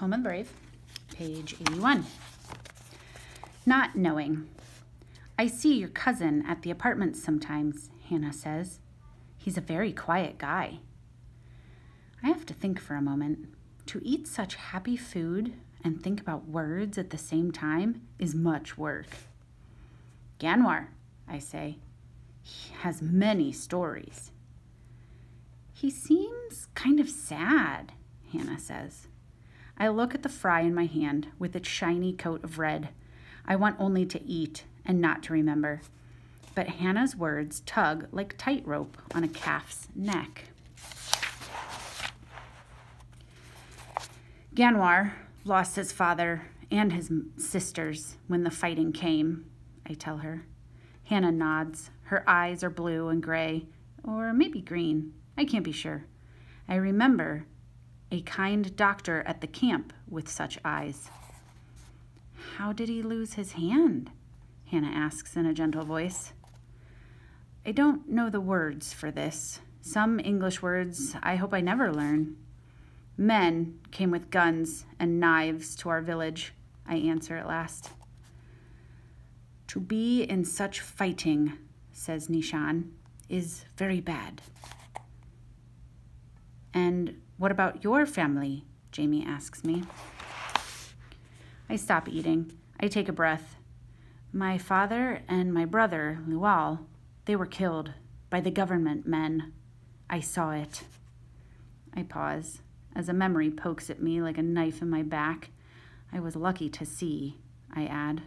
Home of the Brave, page 81. Not knowing. I see your cousin at the apartment sometimes, Hannah says. He's a very quiet guy. I have to think for a moment. To eat such happy food and think about words at the same time is much work. Ganwar, I say. He has many stories. He seems kind of sad, Hannah says. I look at the fry in my hand with its shiny coat of red. I want only to eat and not to remember. But Hannah's words tug like tightrope on a calf's neck. Ganwar lost his father and his sisters when the fighting came, I tell her. Hannah nods. Her eyes are blue and gray, or maybe green. I can't be sure. I remember a kind doctor at the camp with such eyes. How did he lose his hand? Hannah asks in a gentle voice. I don't know the words for this. Some English words I hope I never learn. Men came with guns and knives to our village, I answer at last. To be in such fighting, says Nishan, is very bad. And what about your family? Jamie asks me. I stop eating. I take a breath. My father and my brother, Lual, they were killed by the government men. I saw it. I pause as a memory pokes at me like a knife in my back. I was lucky to see, I add.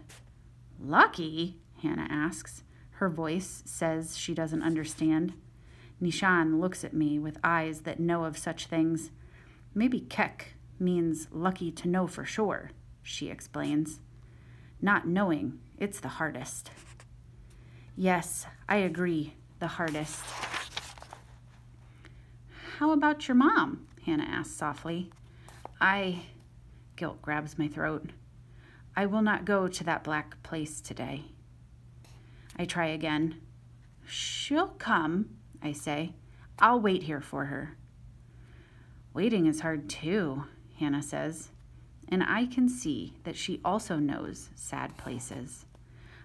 Lucky? Hannah asks. Her voice says she doesn't understand. Nishan looks at me with eyes that know of such things. Maybe Kek means lucky to know for sure, she explains. Not knowing, it's the hardest. Yes, I agree, the hardest. How about your mom? Hannah asks softly. Guilt grabs my throat. I will not go to that black place today. I try again. She'll come, I say. I'll wait here for her. Waiting is hard too, Hannah says, and I can see that she also knows sad places.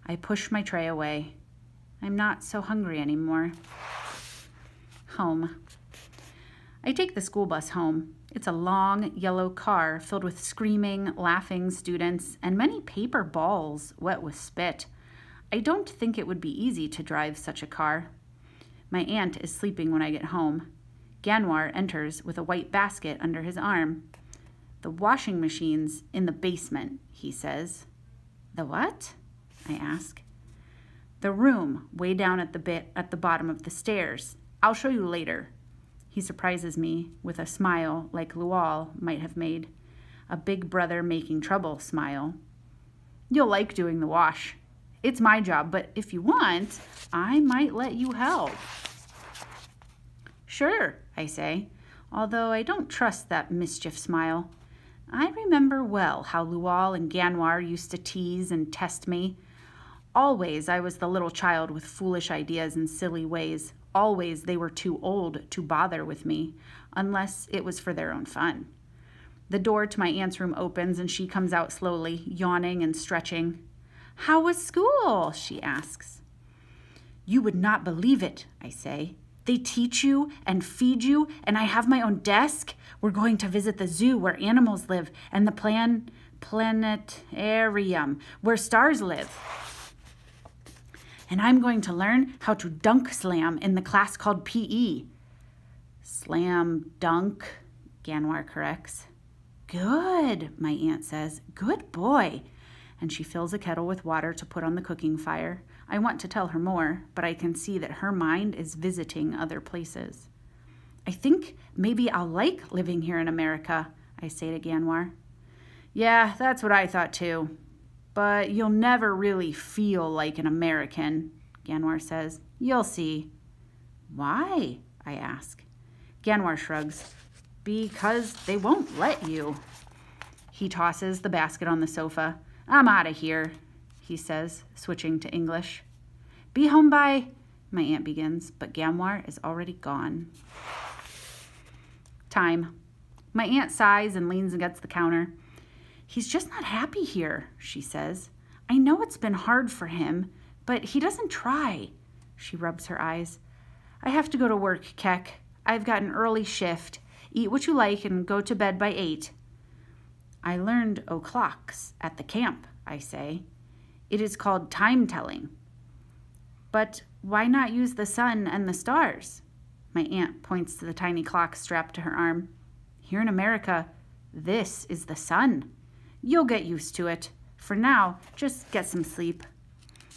I push my tray away. I'm not so hungry anymore. Home. I take the school bus home. It's a long yellow car filled with screaming, laughing students and many paper balls wet with spit. I don't think it would be easy to drive such a car. My aunt is sleeping when I get home. Ganwar enters with a white basket under his arm. The washing machine's in the basement, he says. The what? I ask. The room way down at the bottom of the stairs. I'll show you later. He surprises me with a smile like Lual might have made. A big brother making trouble smile. You'll like doing the wash. It's my job, but if you want, I might let you help. Sure, I say, although I don't trust that mischief smile. I remember well how Lual and Ganwar used to tease and test me. Always I was the little child with foolish ideas and silly ways. Always they were too old to bother with me, unless it was for their own fun. The door to my aunt's room opens and she comes out slowly, yawning and stretching. How was school? She asks. You would not believe it, I say. They teach you and feed you, and I have my own desk. We're going to visit the zoo where animals live and the planetarium where stars live. And I'm going to learn how to dunk slam in the class called PE. Slam dunk, Ganwar corrects. Good, my aunt says. Good boy. And she fills a kettle with water to put on the cooking fire. I want to tell her more, but I can see that her mind is visiting other places. I think maybe I'll like living here in America, I say to Ganwar. Yeah, that's what I thought too. But you'll never really feel like an American, Ganwar says. You'll see. Why? I ask. Ganwar shrugs. Because they won't let you. He tosses the basket on the sofa. I'm out of here, he says, switching to English. Be home by, my aunt begins, but Ganwar is already gone. Time. My aunt sighs and leans against the counter. He's just not happy here, she says. I know it's been hard for him, but he doesn't try. She rubs her eyes. I have to go to work, Keck. I've got an early shift. Eat what you like and go to bed by 8. I learned o'clocks at the camp, I say. It is called time-telling. But why not use the sun and the stars? My aunt points to the tiny clock strapped to her arm. Here in America, this is the sun. You'll get used to it. For now, just get some sleep.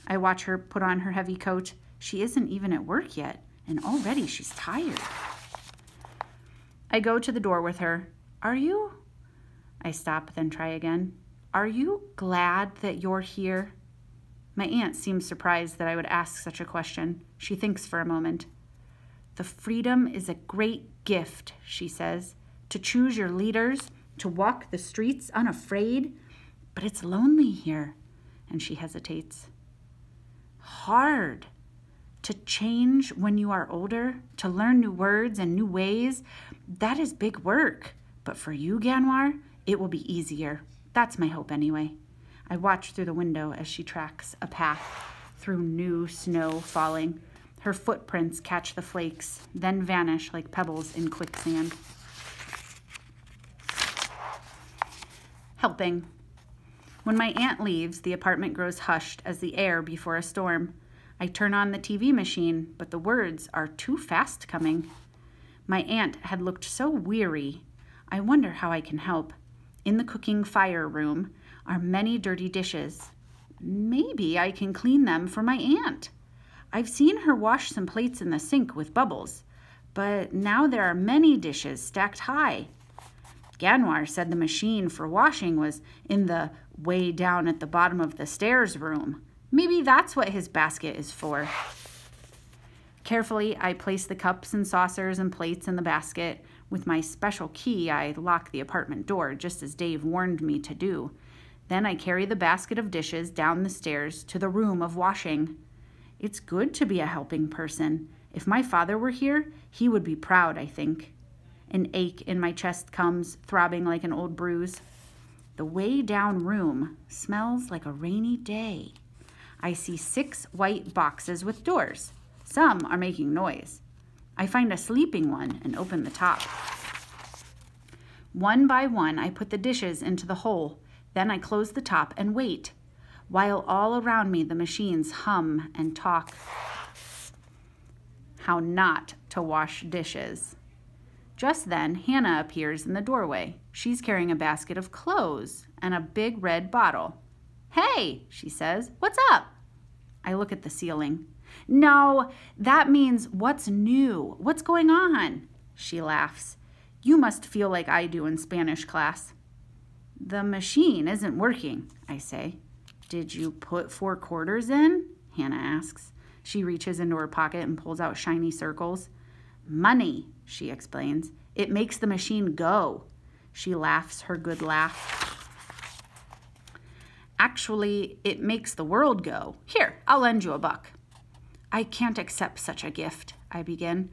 I watch her put on her heavy coat. She isn't even at work yet, and already she's tired. I go to the door with her. Are you? I stop, then try again. Are you glad that you're here? My aunt seems surprised that I would ask such a question. She thinks for a moment. The freedom is a great gift, she says, to choose your leaders, to walk the streets unafraid. But it's lonely here, and she hesitates. Hard. To change when you are older, to learn new words and new ways, that is big work. But for you, Ganwar, it will be easier. That's my hope anyway. I watch through the window as she tracks a path through new snow falling. Her footprints catch the flakes, then vanish like pebbles in quicksand. Helping. When my aunt leaves, the apartment grows hushed as the air before a storm. I turn on the TV machine, but the words are too fast coming. My aunt had looked so weary. I wonder how I can help. In the cooking fire room are many dirty dishes. Maybe I can clean them for my aunt. I've seen her wash some plates in the sink with bubbles, but now there are many dishes stacked high. Ganwar said the machine for washing was in the way down at the bottom of the stairs room. Maybe that's what his basket is for. Carefully, I place the cups and saucers and plates in the basket. With my special key, I lock the apartment door, just as Dave warned me to do. Then I carry the basket of dishes down the stairs to the room of washing. It's good to be a helping person. If my father were here, he would be proud, I think. An ache in my chest comes, throbbing like an old bruise. The way down room smells like a rainy day. I see 6 white boxes with doors. Some are making noise. I find a sleeping one and open the top. One by one, I put the dishes into the hole. Then I close the top and wait, while all around me the machines hum and talk. How not to wash dishes. Just then, Hannah appears in the doorway. She's carrying a basket of clothes and a big red bottle. Hey, she says, what's up? I look at the ceiling. No, that means what's new? What's going on? She laughs. You must feel like I do in Spanish class. The machine isn't working, I say. Did you put 4 quarters in? Hannah asks. She reaches into her pocket and pulls out shiny circles. Money, she explains. It makes the machine go. She laughs her good laugh. Actually, it makes the world go. Here, I'll lend you $1. I can't accept such a gift, I begin,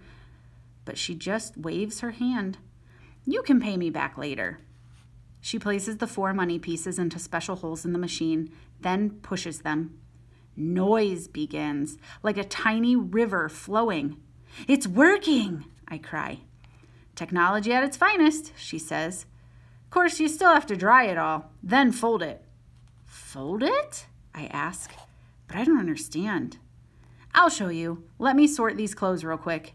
but she just waves her hand. You can pay me back later. She places the 4 money pieces into special holes in the machine, then pushes them. Noise begins, like a tiny river flowing. It's working, I cry. Technology at its finest, she says. Of course, you still have to dry it all, then fold it. Fold it? I ask, but I don't understand. I'll show you. Let me sort these clothes real quick.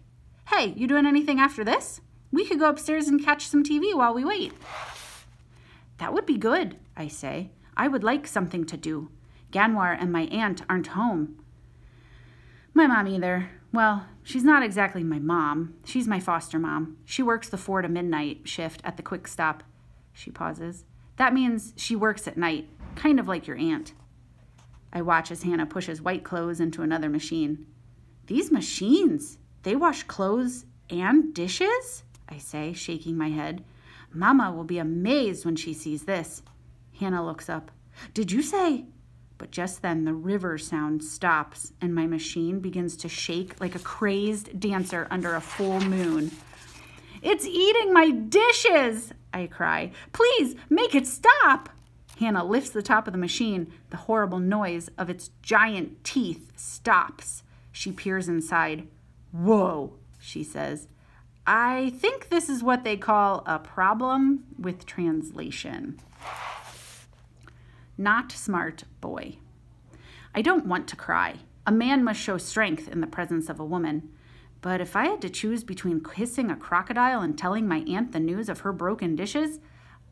Hey, you doing anything after this? We could go upstairs and catch some TV while we wait. That would be good, I say. I would like something to do. Ganwar and my aunt aren't home. My mom either. Well, she's not exactly my mom. She's my foster mom. She works the 4 to midnight shift at the Quick Stop. She pauses. That means she works at night, kind of like your aunt. I watch as Hannah pushes white clothes into another machine. These machines, they wash clothes and dishes? I say, shaking my head. Mama will be amazed when she sees this. Hannah looks up. Did you say? But just then the river sound stops and my machine begins to shake like a crazed dancer under a full moon. It's eating my dishes, I cry. Please, make it stop! Hannah lifts the top of the machine. The horrible noise of its giant teeth stops. She peers inside. Whoa, she says. I think this is what they call a problem with translation. Not smart boy. I don't want to cry. A man must show strength in the presence of a woman. But if I had to choose between kissing a crocodile and telling my aunt the news of her broken dishes,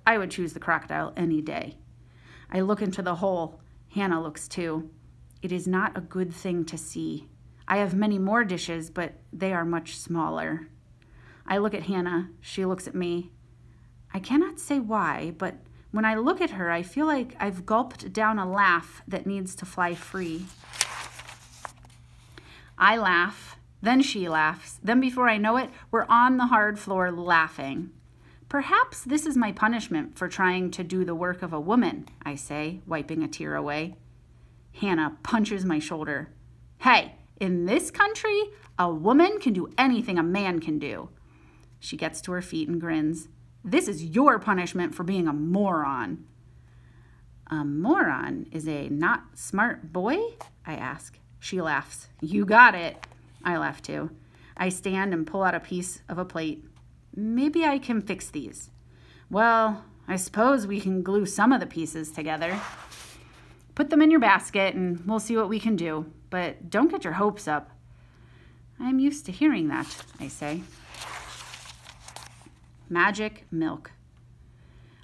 I would choose the crocodile any day. I look into the hole. Hannah looks too. It is not a good thing to see. I have many more dishes, but they are much smaller. I look at Hannah. She looks at me. I cannot say why, but when I look at her, I feel like I've gulped down a laugh that needs to fly free. I laugh, then she laughs. Then before I know it, we're on the hard floor laughing. Perhaps this is my punishment for trying to do the work of a woman, I say, wiping a tear away. Hannah punches my shoulder. Hey, in this country, a woman can do anything a man can do. She gets to her feet and grins. This is your punishment for being a moron. A moron is a not smart boy? I ask. She laughs. You got it. I laugh too. I stand and pull out a piece of a plate. Maybe I can fix these. Well, I suppose we can glue some of the pieces together. Put them in your basket and we'll see what we can do. But don't get your hopes up. I'm used to hearing that, I say. Magic milk.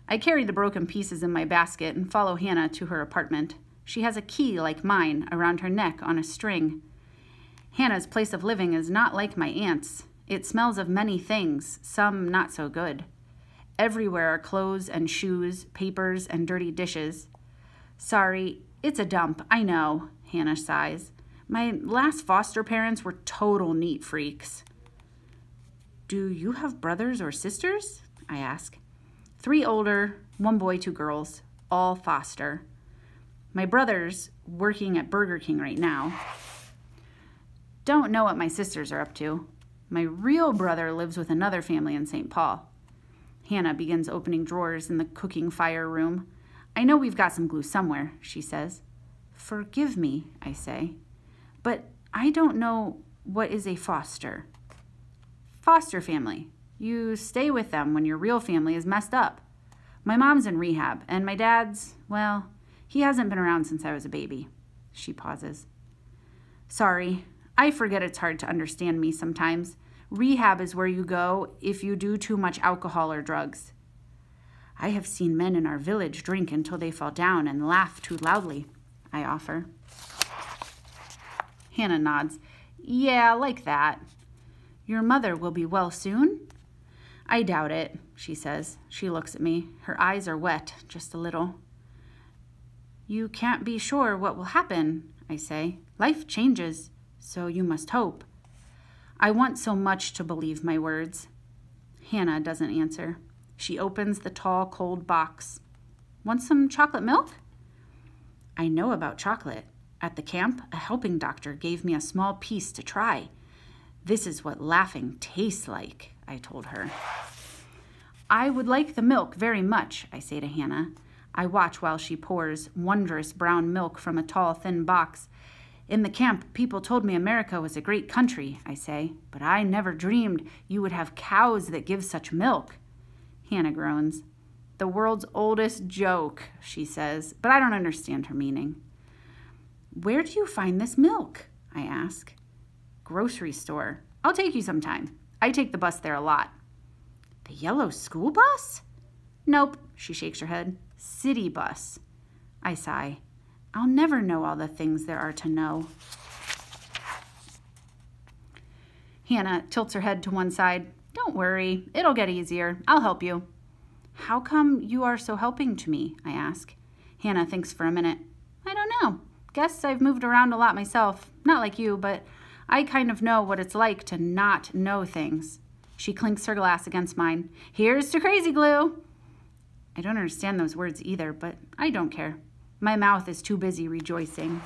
I carry the broken pieces in my basket and follow Hannah to her apartment. She has a key like mine around her neck on a string. Hannah's place of living is not like my aunt's. It smells of many things, some not so good. Everywhere are clothes and shoes, papers and dirty dishes. Sorry, it's a dump, I know, Hannah sighs. My last foster parents were total neat freaks. Do you have brothers or sisters? I ask. 3 older, 1 boy, 2 girls, all foster. My brother's working at Burger King right now. Don't know what my sisters are up to. My real brother lives with another family in St. Paul. Hannah begins opening drawers in the cooking fire room. I know we've got some glue somewhere, she says. Forgive me, I say. But I don't know what is a foster. Foster family. You stay with them when your real family is messed up. My mom's in rehab, and my dad's, well, he hasn't been around since I was a baby. She pauses. Sorry, I forget it's hard to understand me sometimes. Rehab is where you go if you do too much alcohol or drugs. I have seen men in our village drink until they fall down and laugh too loudly, I offer. Hannah nods. Yeah, like that. Your mother will be well soon? I doubt it, she says. She looks at me. Her eyes are wet, just a little. You can't be sure what will happen, I say. Life changes, so you must hope. I want so much to believe my words. Hannah doesn't answer. She opens the tall, cold box. Want some chocolate milk? I know about chocolate. At the camp, a helping doctor gave me a small piece to try. This is what laughing tastes like, I told her. I would like the milk very much, I say to Hannah. I watch while she pours wondrous brown milk from a tall, thin box. In the camp, people told me America was a great country, I say, but I never dreamed you would have cows that give such milk. Hannah groans. The world's oldest joke, she says, but I don't understand her meaning. Where do you find this milk? I ask. Grocery store. I'll take you sometime. I take the bus there a lot. The yellow school bus? Nope, she shakes her head. City bus. I sigh. I'll never know all the things there are to know. Hannah tilts her head to one side. Don't worry, it'll get easier. I'll help you. How come you are so helping to me? I ask. Hannah thinks for a minute. I don't know. Guess I've moved around a lot myself. Not like you, but I kind of know what it's like to not know things. She clinks her glass against mine. Here's to crazy glue. I don't understand those words either, but I don't care. My mouth is too busy rejoicing.